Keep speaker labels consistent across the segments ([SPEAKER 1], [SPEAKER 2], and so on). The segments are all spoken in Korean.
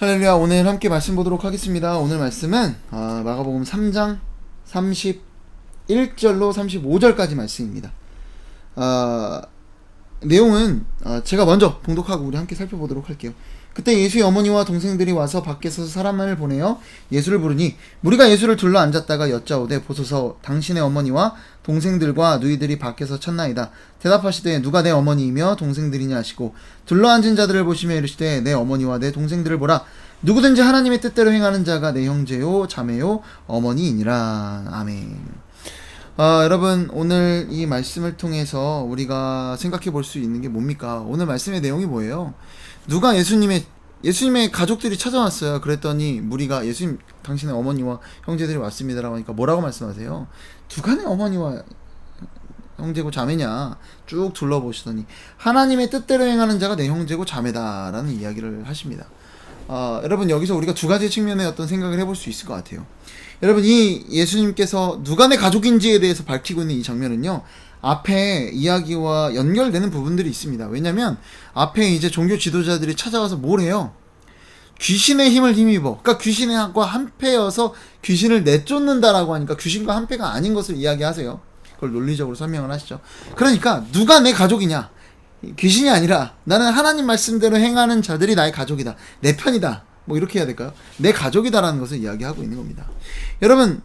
[SPEAKER 1] 할렐루야. 오늘 함께 말씀 보도록 하겠습니다. 오늘 말씀은 마가복음 3장 31절로 35절까지 말씀입니다. 내용은 제가 먼저 봉독하고 우리 함께 살펴보도록 할게요. 그때 예수의 어머니와 동생들이 와서 밖에서 사람을 보내어 예수를 부르니 무리가 예수를 둘러 앉았다가 여짜오되 보소서 당신의 어머니와 동생들과 누이들이 밖에서 쳤나이다. 대답하시되 누가 내 어머니이며 동생들이냐 하시고 둘러 앉은 자들을 보시며 이르시되 내 어머니와 내 동생들을 보라. 누구든지 하나님의 뜻대로 행하는 자가 내 형제요 자매요 어머니이니라. 아멘. 여러분, 오늘 이 말씀을 통해서 우리가 생각해 볼 수 있는 게 뭡니까? 오늘 말씀의 내용이 뭐예요? 누가 예수님의 가족들이 찾아왔어요. 그랬더니 무리가 예수님 당신의 어머니와 형제들이 왔습니다라고 하니까 뭐라고 말씀하세요? 누가 내 어머니와 형제고 자매냐 쭉 둘러보시더니 하나님의 뜻대로 행하는 자가 내 형제고 자매다라는 이야기를 하십니다. 여러분, 여기서 우리가 두 가지 측면의 어떤 생각을 해볼 수 있을 것 같아요. 여러분, 이 예수님께서 누가 내 가족인지에 대해서 밝히고 있는 이 장면은요, 앞에 이야기와 연결되는 부분들이 있습니다. 왜냐면 앞에 이제 종교 지도자들이 찾아와서 뭘 해요? 귀신의 힘을 힘입어. 그러니까 귀신과 한패여서 귀신을 내쫓는다라고 하니까 귀신과 한패가 아닌 것을 이야기하세요. 그걸 논리적으로 설명을 하시죠. 그러니까 누가 내 가족이냐? 귀신이 아니라 나는 하나님 말씀대로 행하는 자들이 나의 가족이다. 내 편이다. 뭐 이렇게 해야 될까요? 내 가족이다라는 것을 이야기하고 있는 겁니다. 여러분,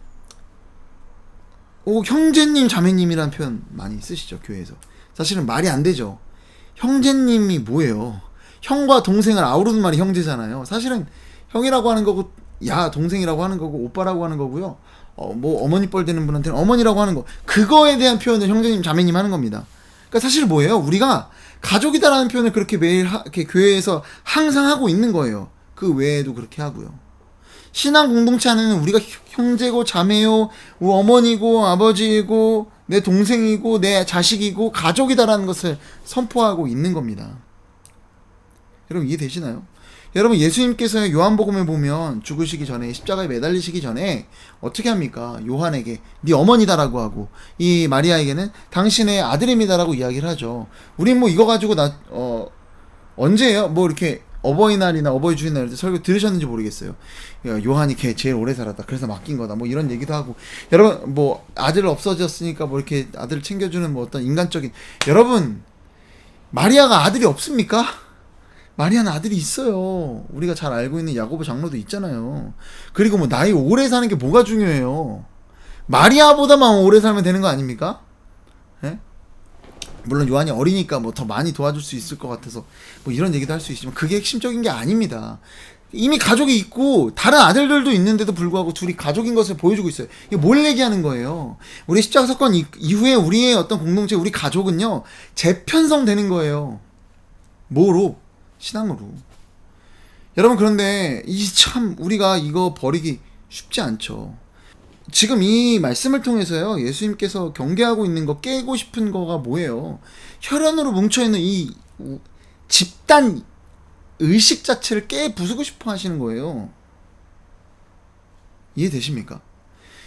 [SPEAKER 1] 형제님, 자매님이라는 표현 많이 쓰시죠, 교회에서. 사실은 말이 안 되죠. 형제님이 뭐예요? 형과 동생을 아우르는 말이 형제잖아요. 사실은 형이라고 하는 거고, 동생이라고 하는 거고, 오빠라고 하는 거고요. 뭐 어머니 뻘 되는 분한테는 어머니라고 하는 거. 그거에 대한 표현을 형제님, 자매님 하는 겁니다. 그러니까 사실 뭐예요? 우리가 가족이다라는 표현을 그렇게 매일 이렇게 교회에서 항상 하고 있는 거예요. 그 외에도 그렇게 하고요. 신앙 공동체 안에는 우리가 형제고 자매요, 어머니고 아버지이고 내 동생이고 내 자식이고 가족이다라는 것을 선포하고 있는 겁니다. 여러분, 이해되시나요? 여러분, 예수님께서 요한복음에 보면 죽으시기 전에, 십자가에 매달리시기 전에 어떻게 합니까? 요한에게 네 어머니다라고 하고, 이 마리아에게는 당신의 아들입니다라고 이야기를 하죠. 우린 뭐 이거 가지고 언제예요? 뭐 이렇게 어버이날이나 어버이 주일날 때 설교 들으셨는지 모르겠어요. 요한이 걔 제일 오래 살았다, 그래서 맡긴 거다, 뭐 이런 얘기도 하고. 여러분, 뭐 아들 없어졌으니까 뭐 이렇게 아들을 챙겨주는 뭐 어떤 인간적인, 여러분, 마리아가 아들이 없습니까? 마리아는 아들이 있어요. 우리가 잘 알고 있는 야고보 장로도 있잖아요. 그리고 뭐 나이 오래 사는 게 뭐가 중요해요? 마리아보다만 오래 살면 되는 거 아닙니까? 예? 물론 요한이 어리니까 뭐 더 많이 도와줄 수 있을 것 같아서 뭐 이런 얘기도 할 수 있지만 그게 핵심적인 게 아닙니다. 이미 가족이 있고 다른 아들들도 있는데도 불구하고 둘이 가족인 것을 보여주고 있어요. 이게 뭘 얘기하는 거예요? 우리 십자가 사건 이후에 우리의 어떤 공동체, 우리 가족은요, 재편성되는 거예요. 뭐로? 신앙으로. 여러분, 그런데 참 우리가 이거 버리기 쉽지 않죠. 지금 이 말씀을 통해서요, 예수님께서 경계하고 있는 거, 깨고 싶은 거가 뭐예요? 혈연으로 뭉쳐있는 이 집단 의식 자체를 부수고 싶어 하시는 거예요. 이해되십니까?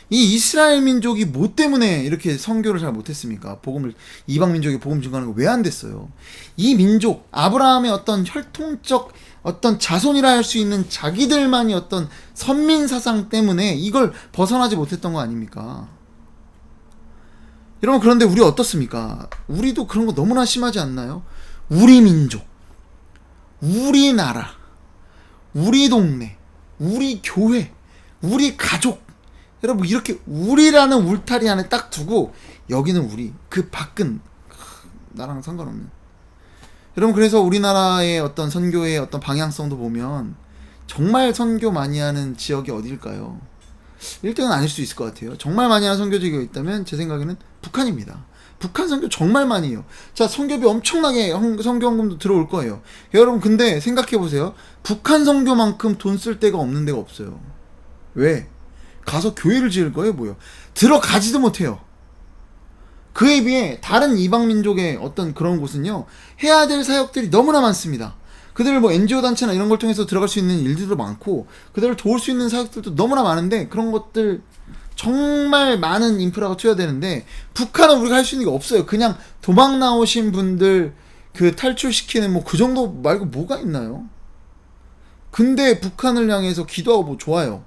[SPEAKER 1] 이 이스라엘 민족이 뭐 때문에 이렇게 선교를 잘 못했습니까? 이방 민족이 복음 증거하는 거 왜 안 됐어요? 이 민족, 아브라함의 어떤 혈통적 어떤 자손이라 할 수 있는 자기들만이 어떤 선민 사상 때문에 이걸 벗어나지 못했던 거 아닙니까? 여러분, 그런데 우리 어떻습니까? 우리도 그런 거 너무나 심하지 않나요? 우리 민족, 우리 나라, 우리 동네, 우리 교회, 우리 가족, 여러분, 이렇게 우리라는 울타리 안에 딱 두고 여기는 우리, 그 밖은 나랑 상관없는. 여러분, 그래서 우리나라의 어떤 선교의 어떤 방향성도 보면 정말 선교 많이 하는 지역이 어디일까요? 1등은 아닐 수 있을 것 같아요. 정말 많이 하는 선교 지역이 있다면 제 생각에는 북한입니다. 북한 선교 정말 많이 해요. 자, 선교비 엄청나게 선교 헌금도 들어올 거예요. 여러분, 근데 생각해보세요. 북한 선교만큼 돈 쓸 데가 없는 데가 없어요. 왜? 가서 교회를 지을 거예요, 뭐요? 들어가지도 못해요. 그에 비해 다른 이방 민족의 어떤 그런 곳은요, 해야 될 사역들이 너무나 많습니다. 그들을 뭐 NGO 단체나 이런 걸 통해서 들어갈 수 있는 일들도 많고, 그들을 도울 수 있는 사역들도 너무나 많은데, 그런 것들 정말 많은 인프라가 투여되는데, 북한은 우리가 할 수 있는 게 없어요. 그냥 도망 나오신 분들 탈출시키는 뭐 그 정도 말고 뭐가 있나요? 근데 북한을 향해서 기도하고 뭐 좋아요.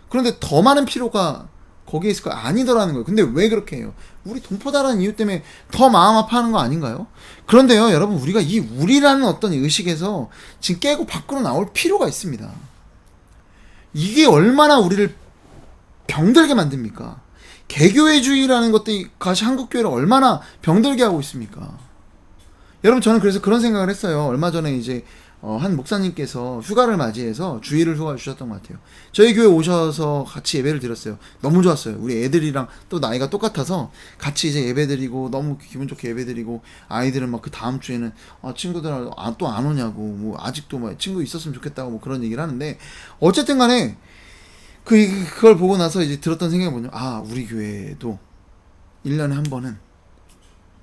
[SPEAKER 1] 그런데 더 많은 필요가 거기에 있을 거 아니더라는 거예요. 근데 왜 그렇게 해요? 우리 동포다라는 이유 때문에 더 마음 아파하는 거 아닌가요? 그런데요, 여러분, 우리가 이 우리라는 어떤 의식에서 지금 깨고 밖으로 나올 필요가 있습니다. 이게 얼마나 우리를 병들게 만듭니까? 개교회주의라는 것들이 다시 한국교회를 얼마나 병들게 하고 있습니까? 여러분, 저는 그래서 그런 생각을 했어요. 얼마 전에 이제 한 목사님께서 휴가를 맞이해서 주일을 휴가 주셨던 것 같아요. 저희 교회 오셔서 같이 예배를 드렸어요. 너무 좋았어요. 우리 애들이랑 또 나이가 똑같아서 같이 이제 예배 드리고 너무 기분 좋게 예배 드리고, 아이들은 막 그 다음 주에는 친구들 또 안 오냐고, 뭐 아직도 뭐 친구 있었으면 좋겠다고 뭐 그런 얘기를 하는데, 어쨌든 간에 그걸 보고 나서 이제 들었던 생각이 뭐냐면, 우리 교회도 1년에 한 번은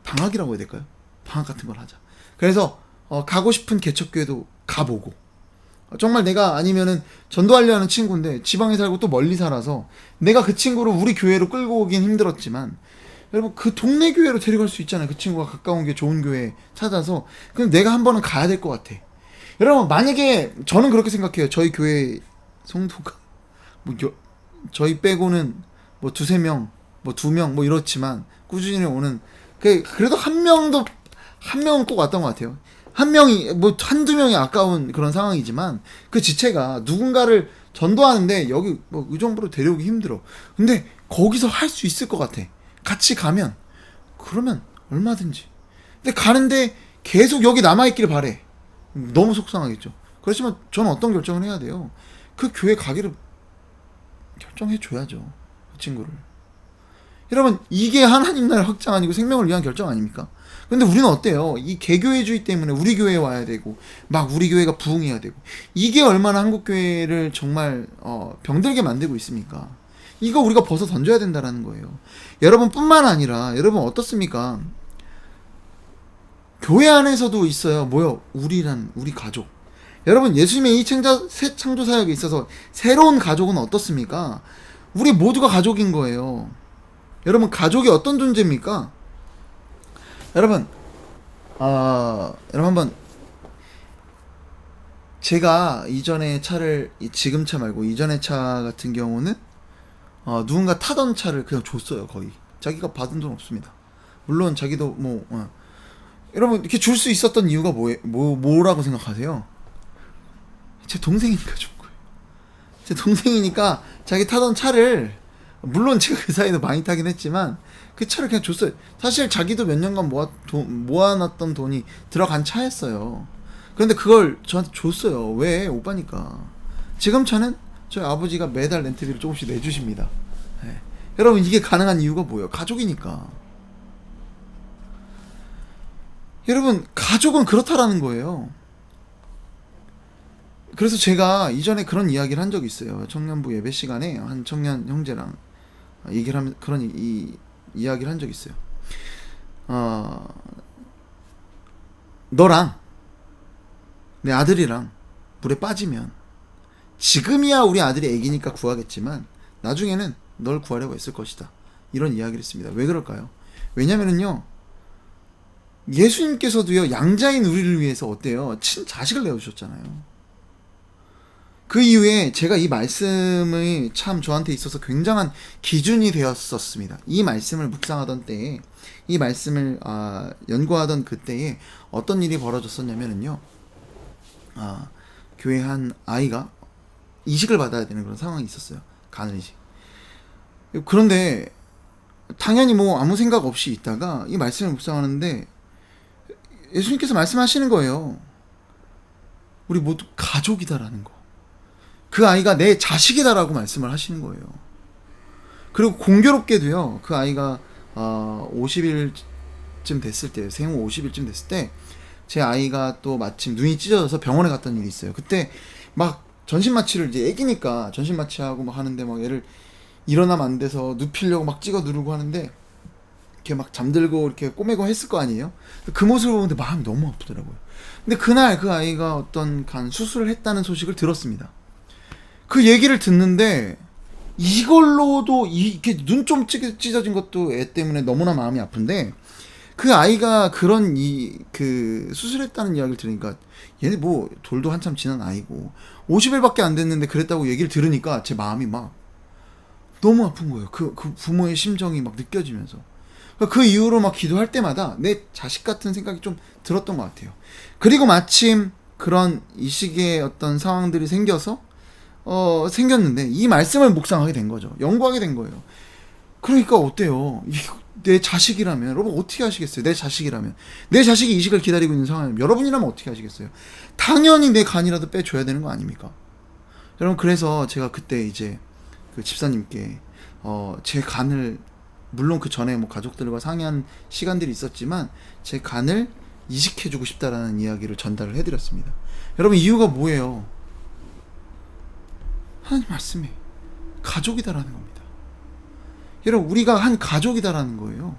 [SPEAKER 1] 방학이라고 해야 될까요? 방학 같은 걸 하자. 그래서 가고 싶은 개척교회도 가보고, 정말 내가 아니면은 전도하려 하는 친구인데 지방에 살고 또 멀리 살아서 내가 그 친구를 우리 교회로 끌고 오긴 힘들었지만, 여러분, 그 동네 교회로 데려갈 수 있잖아요. 그 친구가 가까운 게 좋은 교회 찾아서. 그럼 내가 한 번은 가야 될 것 같아. 여러분, 만약에 저는 그렇게 생각해요. 저희 교회 성도가 뭐 저희 빼고는 뭐 두세 명, 뭐 2명 뭐 이렇지만 꾸준히 오는, 그래도 한 명은 꼭 왔던 것 같아요. 한 명이 뭐 한두 명이 아까운 그런 상황이지만, 그 지체가 누군가를 전도하는데 여기 뭐 의정부로 데려오기 힘들어. 근데 거기서 할 수 있을 것 같아. 같이 가면. 그러면 얼마든지. 근데 가는데 계속 여기 남아있기를 바래. 너무 속상하겠죠. 그렇지만 저는 어떤 결정을 해야 돼요? 그 교회 가기를 결정해줘야죠. 그 친구를. 여러분, 이게 하나님 나라의 확장 아니고 생명을 위한 결정 아닙니까? 근데 우리는 어때요? 이 개교회주의 때문에 우리 교회에 와야 되고, 막 우리 교회가 부흥해야 되고, 이게 얼마나 한국 교회를 정말 병들게 만들고 있습니까? 이거 우리가 벗어 던져야 된다라는 거예요. 여러분뿐만 아니라, 여러분 어떻습니까? 교회 안에서도 있어요. 뭐요? 우리 가족. 여러분, 예수님의 이 새 창조 사역에 있어서 새로운 가족은 어떻습니까? 우리 모두가 가족인 거예요. 여러분, 가족이 어떤 존재입니까? 여러분, 여러분 한번, 제가 이전에 차를, 지금 차 말고 이전의 차 같은 경우는 누군가 타던 차를 그냥 줬어요. 거의 자기가 받은 돈 없습니다. 물론 자기도 여러분, 이렇게 줄 수 있었던 이유가 뭐라고 생각하세요? 제 동생이니까 준 거예요. 제 동생이니까 자기 타던 차를, 물론 제가 그 사이에도 많이 타긴 했지만 그 차를 그냥 줬어요. 사실 자기도 몇 년간 모아놨던 돈이 들어간 차였어요. 그런데 그걸 저한테 줬어요. 왜? 오빠니까. 지금 차는 저희 아버지가 매달 렌트비를 조금씩 내주십니다. 네. 여러분, 이게 가능한 이유가 뭐예요? 가족이니까. 여러분, 가족은 그렇다라는 거예요. 그래서 제가 이전에 그런 이야기를 한 적이 있어요. 청년부 예배 시간에 한 청년 형제랑 얘기를 하면 그런 이야기를 한 적이 있어요. 너랑 내 아들이랑 물에 빠지면, 지금이야 우리 아들이 애기니까 구하겠지만 나중에는 널 구하려고 했을 것이다. 이런 이야기를 했습니다. 왜 그럴까요? 왜냐면은요, 예수님께서도요, 양자인 우리를 위해서 어때요? 자식을 내어주셨잖아요. 그 이후에 제가 이 말씀이 참 저한테 있어서 굉장한 기준이 되었었습니다. 이 말씀을 묵상하던 때에, 이 말씀을 연구하던 그때에 어떤 일이 벌어졌었냐면요, 교회 한 아이가 이식을 받아야 되는 그런 상황이 있었어요. 가느이식. 그런데 당연히 뭐 아무 생각 없이 있다가 이 말씀을 묵상하는데 예수님께서 말씀하시는 거예요. 우리 모두 가족이다라는 거. 그 아이가 내 자식이다라고 말씀을 하시는 거예요. 그리고 공교롭게도요, 그 아이가 50일쯤 됐을 때, 생후 50일쯤 됐을 때 제 아이가 또 마침 눈이 찢어져서 병원에 갔던 일이 있어요. 그때 막 전신마취를, 이제 애기니까 전신마취하고 막 하는데, 막 얘를 일어나면 안 돼서 눕히려고 막 찍어 누르고 하는데 이렇게 막 잠들고 이렇게 꼬매고 했을 거 아니에요? 그 모습을 보는데 마음이 너무 아프더라고요. 근데 그날 그 아이가 어떤 수술을 했다는 소식을 들었습니다. 그 얘기를 듣는데 이걸로도 이렇게 눈 좀 찢어진 것도 애 때문에 너무나 마음이 아픈데, 그 아이가 그런 수술했다는 이야기를 들으니까 얘네 뭐 돌도 한참 지난 아이고 50일밖에 안 됐는데 그랬다고 얘기를 들으니까 제 마음이 막 너무 아픈 거예요. 그 부모의 심정이 막 느껴지면서. 그 이후로 막 기도할 때마다 내 자식 같은 생각이 좀 들었던 것 같아요. 그리고 마침 그런 이 시기에 어떤 상황들이 생겼는데 이 말씀을 묵상하게 된 거죠. 연구하게 된 거예요. 그러니까 어때요? 내 자식이라면 여러분 어떻게 하시겠어요? 내 자식이라면 내 자식이 이식을 기다리고 있는 상황이면 여러분이라면 어떻게 하시겠어요? 당연히 내 간이라도 빼줘야 되는 거 아닙니까? 여러분 그래서 제가 그때 이제 그 집사님께 제 간을 물론 그 전에 뭐 가족들과 상의한 시간들이 있었지만 제 간을 이식해주고 싶다라는 이야기를 전달을 해드렸습니다. 여러분 이유가 뭐예요? 하나님 말씀에 가족이다라는 겁니다. 여러분 우리가 한 가족이다라는 거예요.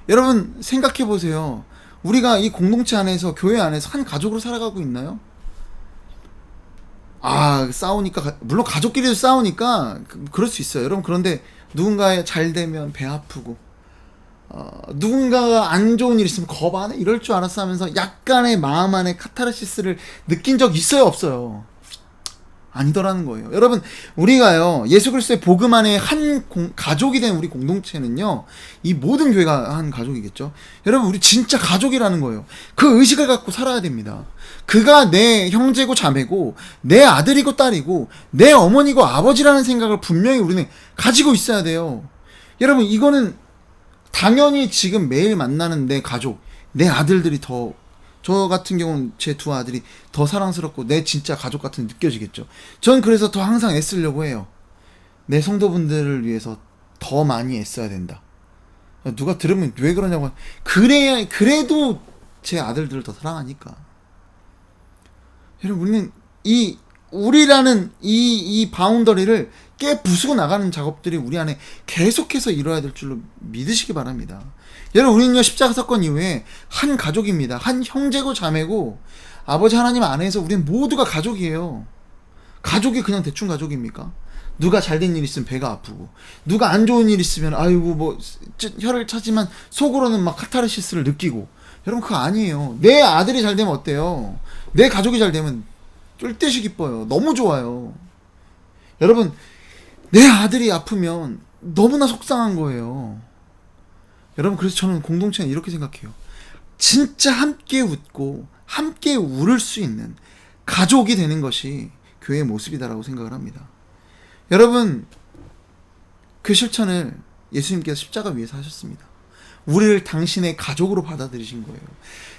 [SPEAKER 1] 여러분 생각해 보세요. 우리가 이 공동체 안에서 교회 안에서 한 가족으로 살아가고 있나요? 싸우니까 물론 가족끼리도 싸우니까 그럴 수 있어요. 여러분 그런데 누군가 잘 되면 배 아프고 누군가가 안 좋은 일 있으면 겁 안 해? 이럴 줄 알았어 하면서 약간의 마음 안에 카타르시스를 느낀 적 있어요? 없어요? 아니더라는 거예요. 여러분 우리가요 예수 그리스도의 복음 안에 한 가족이 된 우리 공동체는요 이 모든 교회가 한 가족이겠죠. 여러분 우리 진짜 가족이라는 거예요. 그 의식을 갖고 살아야 됩니다. 그가 내 형제고 자매고 내 아들이고 딸이고 내 어머니고 아버지라는 생각을 분명히 우리는 가지고 있어야 돼요. 여러분 이거는 당연히 지금 매일 만나는 내 가족, 내 아들들이 저 같은 경우는 제 두 아들이 더 사랑스럽고 내 진짜 가족 같은 느껴지겠죠. 전 그래서 더 항상 애쓰려고 해요. 내 성도분들을 위해서 더 많이 애써야 된다. 누가 들으면 왜 그러냐고. 그래도 제 아들들을 더 사랑하니까. 여러분 우리는 우리라는 이 바운더리를 깨부수고 나가는 작업들이 우리 안에 계속해서 이루어야 될 줄로 믿으시기 바랍니다. 여러분 우리는요 십자가 사건 이후에 한 가족입니다. 한 형제고 자매고 아버지 하나님 안에서 우리는 모두가 가족이에요. 가족이 그냥 대충 가족입니까? 누가 잘된 일 있으면 배가 아프고 누가 안 좋은 일 있으면 아이고 뭐 혀를 차지만 속으로는 막 카타르시스를 느끼고. 여러분 그거 아니에요. 내 아들이 잘 되면 어때요? 내 가족이 잘 되면 쫄 듯이 기뻐요. 너무 좋아요. 여러분 내 아들이 아프면 너무나 속상한 거예요. 여러분 그래서 저는 공동체는 이렇게 생각해요. 진짜 함께 웃고 함께 울을 수 있는 가족이 되는 것이 교회의 모습이다라고 생각을 합니다. 여러분 그 실천을 예수님께서 십자가 위에서 하셨습니다. 우리를 당신의 가족으로 받아들이신 거예요.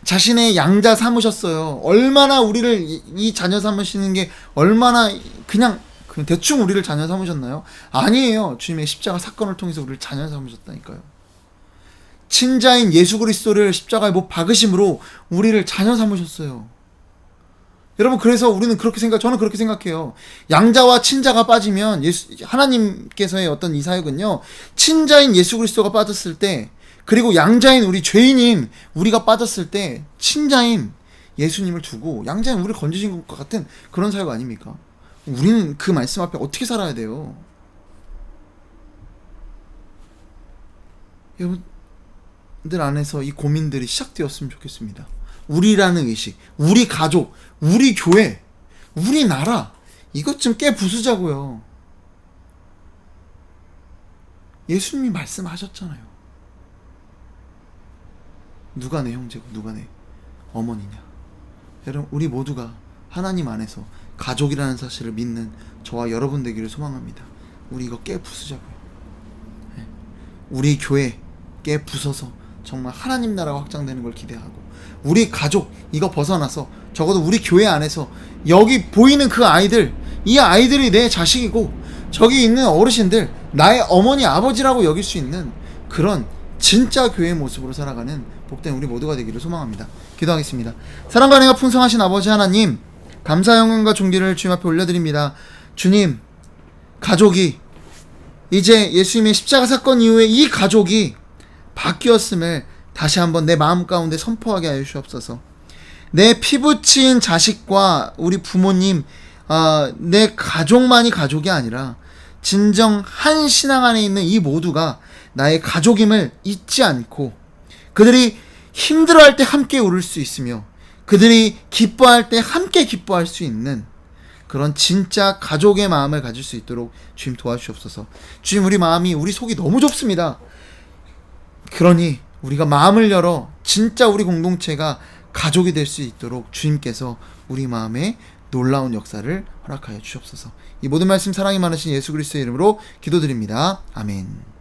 [SPEAKER 1] 자신의 양자 삼으셨어요. 얼마나 우리를 이 자녀 삼으시는 게 얼마나 그냥 대충 우리를 자녀 삼으셨나요? 아니에요. 주님의 십자가 사건을 통해서 우리를 자녀 삼으셨다니까요. 친자인 예수 그리스도를 십자가에 못 박으심으로 우리를 자녀 삼으셨어요. 여러분 그래서 우리는 저는 그렇게 생각해요. 양자와 친자가 빠지면 하나님께서의 어떤 이 사역은요 친자인 예수 그리스도가 빠졌을 때 그리고 양자인 우리 죄인인 우리가 빠졌을 때 친자인 예수님을 두고 양자인 우리를 건지신 것 같은 그런 사역 아닙니까? 우리는 그 말씀 앞에 어떻게 살아야 돼요? 여러분들 안에서 이 고민들이 시작되었으면 좋겠습니다. 우리라는 의식, 우리 가족, 우리 교회, 우리나라 이것 좀 깨부수자고요. 예수님이 말씀하셨잖아요. 누가 내 형제고 누가 내 어머니냐. 여러분 우리 모두가 하나님 안에서 가족이라는 사실을 믿는 저와 여러분 되기를 소망합니다. 우리 이거 깨부수자고요. 우리 교회 깨부숴서 정말 하나님 나라가 확장되는 걸 기대하고 우리 가족 이거 벗어나서 적어도 우리 교회 안에서 여기 보이는 그 아이들 이 아이들이 내 자식이고 저기 있는 어르신들 나의 어머니 아버지라고 여길 수 있는 그런 진짜 교회의 모습으로 살아가는 복된 우리 모두가 되기를 소망합니다. 기도하겠습니다. 사랑과 은혜가 풍성하신 아버지 하나님 감사 영광과 존귀를 주님 앞에 올려드립니다. 주님 가족이 이제 예수님의 십자가 사건 이후에 이 가족이 바뀌었음을 다시 한번 내 마음 가운데 선포하게 하여 주옵소서. 내 피부치인 자식과 우리 부모님 내 가족만이 가족이 아니라 진정 한 신앙 안에 있는 이 모두가 나의 가족임을 잊지 않고 그들이 힘들어할 때 함께 울을 수 있으며 그들이 기뻐할 때 함께 기뻐할 수 있는 그런 진짜 가족의 마음을 가질 수 있도록 주님 도와주시옵소서. 주님, 우리 마음이, 우리 속이 너무 좁습니다. 그러니 우리가 마음을 열어 진짜 우리 공동체가 가족이 될 수 있도록 주님께서 우리 마음에 놀라운 역사를 허락하여 주시옵소서. 이 모든 말씀 사랑이 많으신 예수 그리스도의 이름으로 기도드립니다. 아멘.